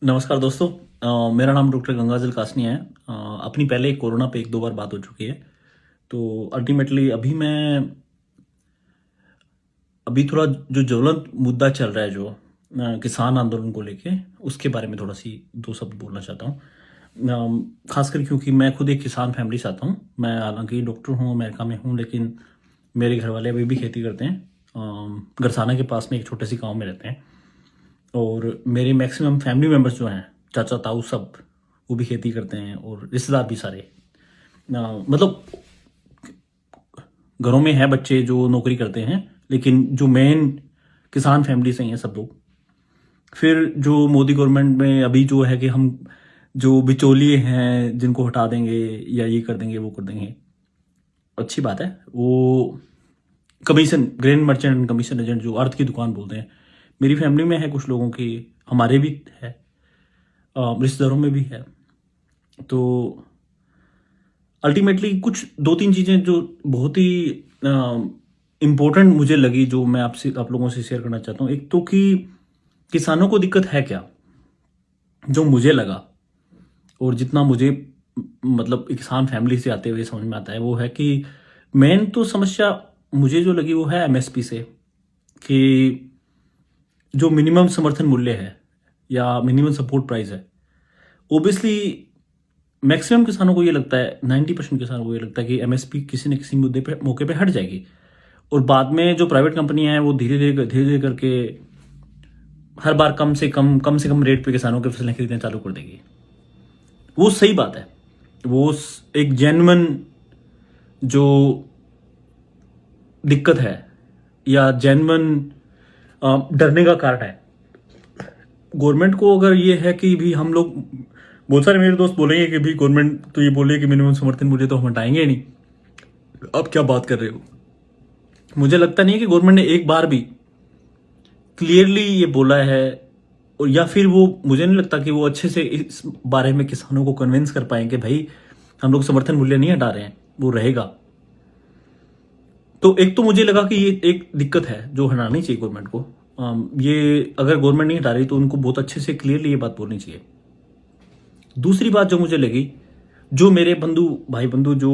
नमस्कार दोस्तों। मेरा नाम डॉक्टर गंगाजल कासनिया है। अपनी पहले कोरोना पे एक दो बार बात हो चुकी है। तो अल्टीमेटली अभी थोड़ा जो ज्वलंत मुद्दा चल रहा है, जो किसान आंदोलन को लेके, उसके बारे में थोड़ा सी दो शब्द बोलना चाहता हूँ। खासकर क्योंकि मैं खुद एक किसान फैमिली से आता हूँ। मैं हालांकि डॉक्टर हूँ, अमेरिका में हूँ, लेकिन मेरे घर वाले अभी भी खेती करते हैं। गरसाना के पास में एक छोटे सी गाँव में रहते हैं। और मेरे मैक्सिमम फैमिली मेम्बर्स जो हैं, चाचा ताऊ सब, वो भी खेती करते हैं, और रिश्तेदार भी सारे। मतलब घरों में है बच्चे जो नौकरी करते हैं, लेकिन जो मेन किसान फैमिली से ही हैं सब लोग। फिर जो मोदी गवर्नमेंट में अभी जो है कि हम जो बिचौलिए हैं जिनको हटा देंगे, या ये कर देंगे वो कर देंगे, अच्छी बात है। वो commission, grain merchant and commission agent, जो अर्थ की दुकान बोलते हैं, मेरी फैमिली में है कुछ लोगों की, हमारे भी है, रिश्तेदारों में भी है। तो अल्टीमेटली कुछ दो तीन चीज़ें जो बहुत ही इम्पोर्टेंट मुझे लगी, जो मैं आप लोगों से शेयर करना चाहता हूँ। एक तो कि किसानों को दिक्कत है क्या, जो मुझे लगा, और जितना मुझे मतलब एक किसान फैमिली से आते हुए समझ में आता है, वो है कि मेन तो समस्या मुझे जो लगी वो है एमएसपी से। कि जो मिनिमम समर्थन मूल्य है या मिनिमम सपोर्ट प्राइस है, ओबियसली मैक्सिमम किसानों को ये लगता है, 90% किसानों को ये लगता है कि एमएसपी किसी न किसी मुद्दे पे, मौके पे हट जाएगी, और बाद में जो प्राइवेट कंपनियां हैं वो धीरे धीरे करके हर बार कम से कम रेट पे किसानों की फसलें खरीदना चालू कर देगी। वो सही बात है, वो एक जेन्युइन जो दिक्कत है या जेन्युइन डरने का कारण है। गवर्नमेंट को अगर ये है कि भी हम लोग, बहुत सारे मेरे दोस्त बोलेंगे कि भी गवर्नमेंट तो ये बोले कि मिनिमम समर्थन मूल्य तो हम हटाएंगे ही नहीं, अब क्या बात कर रहे हो। मुझे लगता नहीं कि गवर्नमेंट ने एक बार भी क्लियरली ये बोला है, और या फिर वो, मुझे नहीं लगता कि वो अच्छे से इस बारे में किसानों को कन्विंस कर पाएंगे भाई हम लोग समर्थन मूल्य नहीं हटा रहे हैं, वो रहेगा। तो एक तो मुझे लगा कि ये एक दिक्कत है जो हटानी चाहिए गवर्नमेंट को। ये अगर गवर्नमेंट नहीं हटा रही तो उनको बहुत अच्छे से क्लियरली ये बात बोलनी चाहिए। दूसरी बात जो मुझे लगी, जो मेरे भाई बंधु जो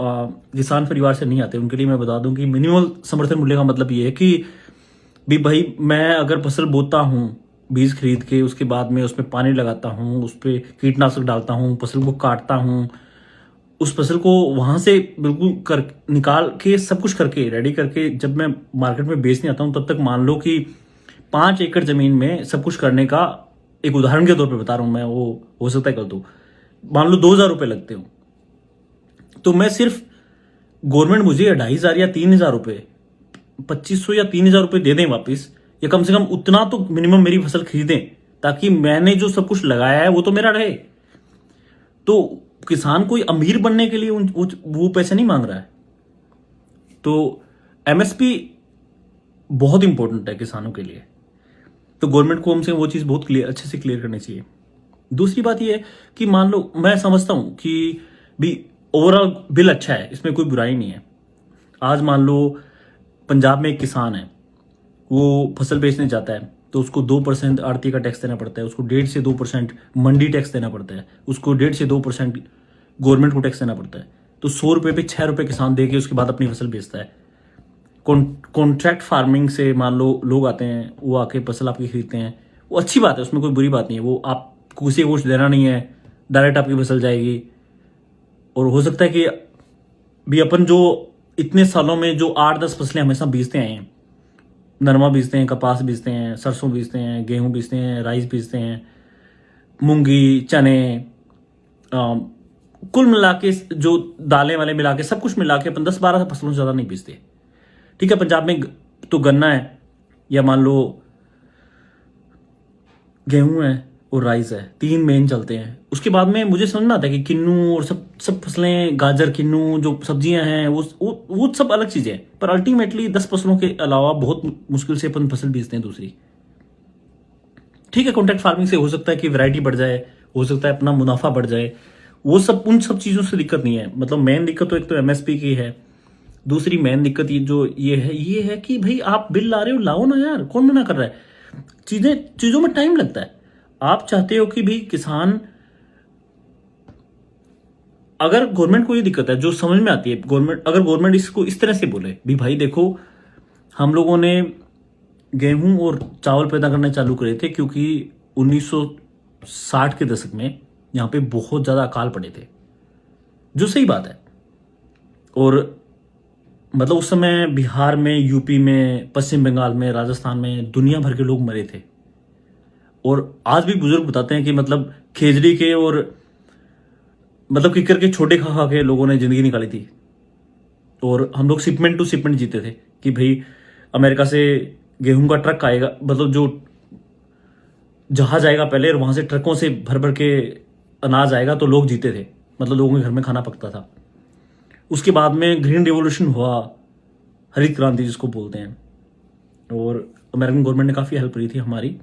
किसान परिवार से नहीं आते, उनके लिए मैं बता दूं कि मिनिमम समर्थन मूल्य का मतलब ये है कि भी भाई मैं अगर फसल बोता हूँ, बीज खरीद के, उसके बाद में उसमें पानी लगाता हूँ, उस पर कीटनाशक डालता हूँ, फसल को काटता हूँ, उस फसल को वहां से बिल्कुल कर निकाल के सब कुछ करके रेडी करके जब मैं मार्केट में बेचने आता हूँ, तब तक मान लो कि 5 एकड़ जमीन में सब कुछ करने का, एक उदाहरण के तौर पे बता रहा हूं मैं, वो हो सकता है कर दो, मान लो 2,000 रुपए लगते हो, तो मैं सिर्फ, गवर्नमेंट मुझे 2,500 या 3,000 रुपए, 2,500 या 3,000 रुपए दे दें वापिस, या कम से कम उतना तो मिनिमम मेरी फसल खरीदें, ताकि मैंने जो सब कुछ लगाया है वो तो मेरा रहे। तो किसान कोई अमीर बनने के लिए वो पैसे नहीं मांग रहा है। तो एमएसपी बहुत इंपॉर्टेंट है किसानों के लिए, तो गवर्नमेंट को हमसे वो चीज़ बहुत क्लियर, अच्छे से क्लियर करनी चाहिए। दूसरी बात ये है कि मान लो, मैं समझता हूं कि भी ओवरऑल बिल अच्छा है, इसमें कोई बुराई नहीं है। आज मान लो पंजाब में एक किसान है, वो फसल बेचने जाता है, तो उसको 2% आड़ती का टैक्स देना पड़ता है, उसको 1.5 से 2% मंडी टैक्स देना पड़ता है, उसको 1.5 से 2% गवर्नमेंट को टैक्स देना पड़ता है। तो 100 रुपए पे 6 रुपए किसान दे के उसके बाद अपनी फसल बेचता है। कॉन्ट्रैक्ट फार्मिंग से मान लो लोग आते हैं, वो आके फसल आपकी खरीदते हैं, वो अच्छी बात है, उसमें कोई बुरी बात नहीं है। वो आप किसी को कुछ देना नहीं है, डायरेक्ट आपकी फसल जाएगी। और हो सकता है कि भी अपन जो इतने सालों में जो 8-10 फसलें हमेशा बीजते आए हैं, नरमा बीजते हैं, कपास बीजते हैं, सरसों बीजते हैं, गेहूं बीजते हैं, राइस बीजते हैं, मूंगी, चने, कुल मिला के जो दालें वाले मिला के सब कुछ मिला के अपन 10-12 फसलों से ज्यादा नहीं बीजते। ठीक है, पंजाब में तो गन्ना है, या मान लो गेहूं है और राइस है, 3 मेन चलते हैं। उसके बाद में मुझे समझ में आता है कि किन्नू और सब सब फसलें, गाजर, किन्नू जो सब्जियां हैं, वो सब अलग चीजें हैं। पर अल्टीमेटली 10 फसलों के अलावा बहुत मुश्किल से अपन फसल बीजते हैं दूसरी। ठीक है, कॉन्ट्रैक्ट फार्मिंग से हो सकता है कि वैरायटी बढ़ जाए, हो सकता है अपना मुनाफा बढ़ जाए, वो सब, उन सब चीजों से दिक्कत नहीं है। मतलब मेन दिक्कत तो एक तो एमएसपी की है, दूसरी मेन दिक्कत ये है कि भाई आप बिल ला रहे हो, लाओ ना यार, कौन मना कर रहा है। चीजों में टाइम लगता है। आप चाहते हो कि भी किसान, अगर गवर्नमेंट को ये दिक्कत है जो समझ में आती है, गवर्नमेंट अगर गवर्नमेंट इसको इस तरह से बोले भी भाई देखो हम लोगों ने गेहूं और चावल पैदा करने चालू करे थे क्योंकि 1960 के दशक में यहाँ पे बहुत ज़्यादा अकाल पड़े थे, जो सही बात है। और मतलब उस समय बिहार में, यूपी में, पश्चिम बंगाल में, राजस्थान में दुनिया भर के लोग मरे थे। और आज भी बुजुर्ग बताते हैं कि मतलब खेजड़ी के और मतलब किकर के छोटे खा खा के लोगों ने जिंदगी निकाली थी। और हम लोग शिपमेंट टू शिपमेंट जीते थे कि भाई अमेरिका से गेहूं का ट्रक आएगा, मतलब जो जहाज आएगा पहले और वहां से ट्रकों से भर भर के अनाज आएगा, तो लोग जीते थे, मतलब लोगों के घर में खाना पकता था। उसके बाद में ग्रीन रिवॉल्यूशन हुआ, हरित क्रांति जिसको बोलते हैं, और अमेरिकन गवर्नमेंट ने काफ़ी हेल्प करी थी हमारी।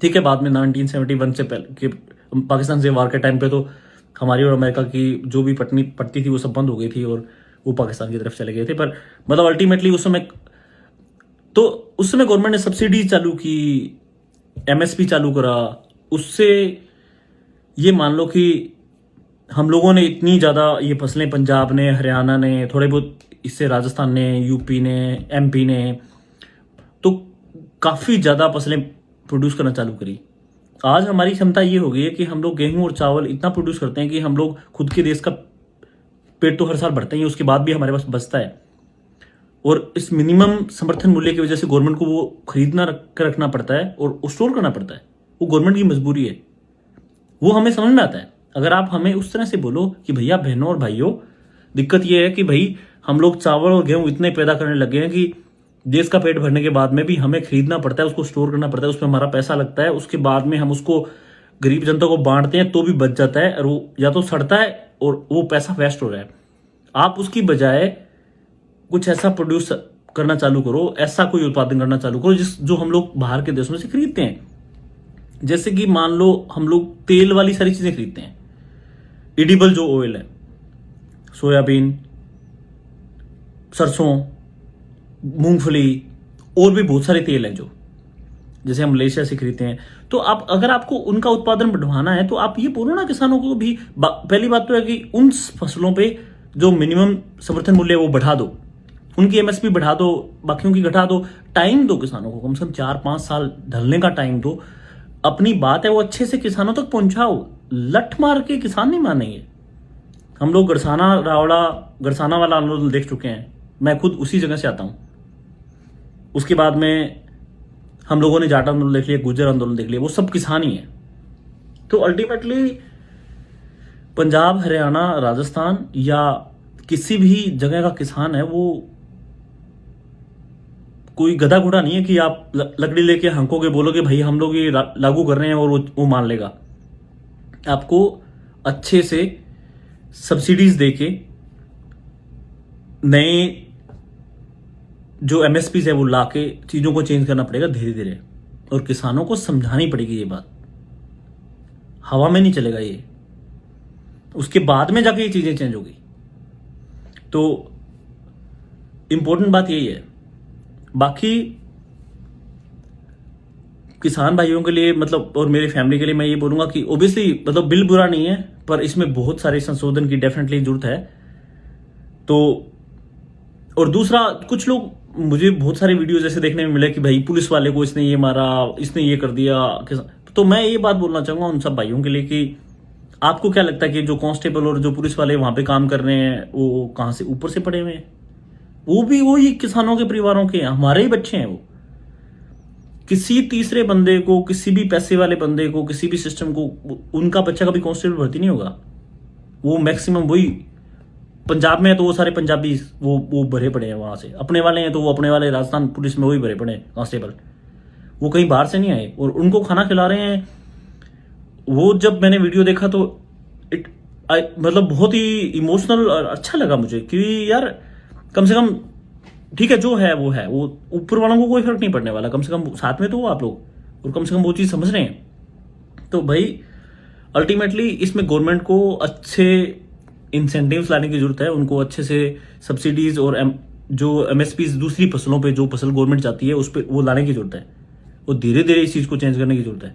ठीक है, बाद में 1971 से पहले के पाकिस्तान से वार के टाइम पे तो हमारी और अमेरिका की जो भी पड़ती थी वो सब बंद हो गई थी और वो पाकिस्तान की तरफ चले गए थे। पर मतलब अल्टीमेटली उस समय गवर्नमेंट ने सब्सिडी चालू की, एमएसपी चालू करा। उससे ये मान लो कि हम लोगों ने इतनी ज़्यादा ये फसलें, पंजाब ने, हरियाणा ने, थोड़े बहुत इससे राजस्थान ने, यूपी ने, एमपी ने, तो काफ़ी ज़्यादा फसलें प्रोड्यूस करना चालू करी। आज हमारी क्षमता ये हो गई है कि हम लोग गेहूं और चावल इतना प्रोड्यूस करते हैं कि हम लोग खुद के देश का पेट तो हर साल बढ़ते हैं, उसके बाद भी हमारे पास बचता है। और इस मिनिमम समर्थन मूल्य की वजह से गवर्नमेंट को वो खरीदना रखना पड़ता है और स्टोर करना पड़ता है। वो गवर्नमेंट की मजबूरी है, वो हमें समझ में आता है। अगर आप हमें उस तरह से बोलो कि भैया, बहनों और भाइयों, दिक्कत ये है कि भाई हम लोग चावल और गेहूं इतने पैदा करने लगे हैं कि देश का पेट भरने के बाद में भी हमें खरीदना पड़ता है, उसको स्टोर करना पड़ता है, उसमें हमारा पैसा लगता है, उसके बाद में हम उसको गरीब जनता को बांटते हैं तो भी बच जाता है, और वो या तो सड़ता है और वो पैसा वेस्ट हो रहा है। आप उसकी बजाय कुछ ऐसा प्रोड्यूस करना चालू करो, ऐसा कोई उत्पादन करना चालू करो जो हम लोग बाहर के देशों से खरीदते हैं। जैसे कि मान लो हम लोग तेल वाली सारी चीजें खरीदते हैं, एडिबल जो ऑयल है, सोयाबीन, सरसों, मूंगफली, और भी बहुत सारे तेल हैं जो जैसे हम मलेशिया से खरीदते हैं। तो आप अगर आपको उनका उत्पादन बढ़ाना है तो आप ये बोलो ना किसानों को भी। पहली बात तो है कि उन फसलों पे जो मिनिमम समर्थन मूल्य है वो बढ़ा दो, उनकी एमएसपी बढ़ा दो, बाकियों की घटा दो। टाइम दो किसानों को, कम से कम 4-5 साल ढलने का टाइम दो। अपनी बात है वो अच्छे से किसानों तक पहुंचाओ। लठ मार के किसान नहीं मानेंगे। हम लोग गड़साना वाला आंदोलन देख चुके हैं, मैं खुद उसी जगह से आता हूं। उसके बाद में हम लोगों ने जाट आंदोलन देख लिया, गुर्जर आंदोलन देख लिया, वो सब किसान ही है। तो अल्टीमेटली पंजाब, हरियाणा, राजस्थान या किसी भी जगह का किसान है, वो कोई गधा घोड़ा नहीं है कि आप लकड़ी लेके हंकोगे, बोलोगे भाई हम लोग ये लागू कर रहे हैं और वो मान लेगा। आपको अच्छे से सब्सिडीज देके नए जो एमएसपी है वो लाके चीजों को चेंज करना पड़ेगा धीरे धीरे, और किसानों को समझानी पड़ेगी ये बात। हवा में नहीं चलेगा ये, उसके बाद में जाके ये चीजें चेंज होगी। तो इंपॉर्टेंट बात यही है। बाकी किसान भाइयों के लिए मतलब और मेरी फैमिली के लिए मैं ये बोलूंगा कि ओबियसली मतलब बिल बुरा नहीं है, पर इसमें बहुत सारे संशोधन की डेफिनेटली जरूरत है। तो और दूसरा, कुछ लोग, मुझे बहुत सारे वीडियोस ऐसे देखने में मिले कि भाई पुलिस वाले को इसने ये मारा, इसने ये कर दिया। तो मैं ये बात बोलना चाहूंगा उन सब भाइयों के लिए कि आपको क्या लगता है कि जो कांस्टेबल और जो पुलिस वाले वहां पे काम कर रहे हैं वो कहां से ऊपर से पड़े हुए हैं? वो भी वही किसानों के परिवारों के हैं, हमारे ही बच्चे हैं। वो किसी तीसरे बंदे को, किसी भी पैसे वाले बंदे को, किसी भी सिस्टम को, उनका बच्चा कभी कांस्टेबल भर्ती नहीं होगा। वो मैक्सिमम वही पंजाब में है तो वो सारे पंजाबी वो भरे पड़े हैं, वहां से अपने वाले हैं तो वो अपने वाले राजस्थान पुलिस में वही भरे पड़े हैं कांस्टेबल। वो कहीं बाहर से नहीं आए और उनको खाना खिला रहे हैं। वो जब मैंने वीडियो देखा तो मतलब बहुत ही इमोशनल और अच्छा लगा मुझे कि यार कम से कम ठीक है, जो है वो है, वो ऊपर वालों को कोई फर्क नहीं पड़ने वाला। कम से कम साथ में तो हो आप लोग, और कम से कम वो चीज समझ रहे हैं। तो भाई अल्टीमेटली इसमें गवर्नमेंट को अच्छे इंसेंटिव्स लाने की जरूरत है। उनको अच्छे से सब्सिडीज और जो एमएसपी दूसरी फसलों पे जो फसल गवर्नमेंट चाहती है उस पर वो लाने की जरूरत है। वो धीरे धीरे इस चीज को चेंज करने की जरूरत है।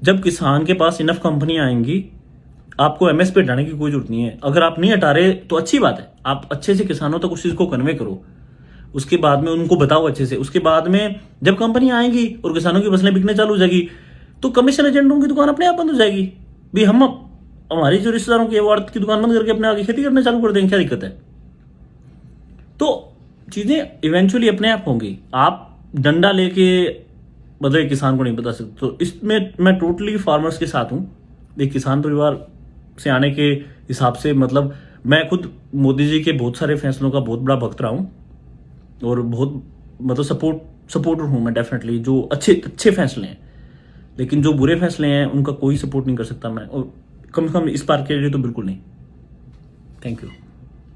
जब किसान के पास इनफ कंपनियां आएंगी, आपको एमएसपी हटाने की कोई जरूरत नहीं है। अगर आप नहीं हटा रहे तो अच्छी बात है, आप अच्छे से किसानों तक उस चीज को कन्वे करो, उसके बाद में उनको बताओ अच्छे से। उसके बाद में जब कंपनियां आएंगी और किसानों की फसलें बिकने चालू हो जाएगी, तो कमीशन एजेंटों की दुकान अपने आप बंद हो जाएगी। भी हम हमारी जो रिश्तेदारों की आड़त की दुकान बंद करके अपने आगे खेती करना चालू कर देंगे, क्या दिक्कत है? तो चीजें इवेंचुअली अपने आप होंगी। आप डंडा लेके मतलब किसान को नहीं बता सकते। तो इसमें मैं टोटली फार्मर्स के साथ हूं। एक किसान परिवार से आने के हिसाब से मतलब मैं खुद मोदी जी के बहुत सारे फैसलों का बहुत बड़ा भक्त रहा हूं और बहुत मतलब सपोर्टर हूं मैं डेफिनेटली, जो अच्छे फैसले हैं। लेकिन जो बुरे फैसले हैं उनका कोई सपोर्ट नहीं कर सकता मैं, और कम से कम इस बार के लिए तो बिल्कुल नहीं। Thank you.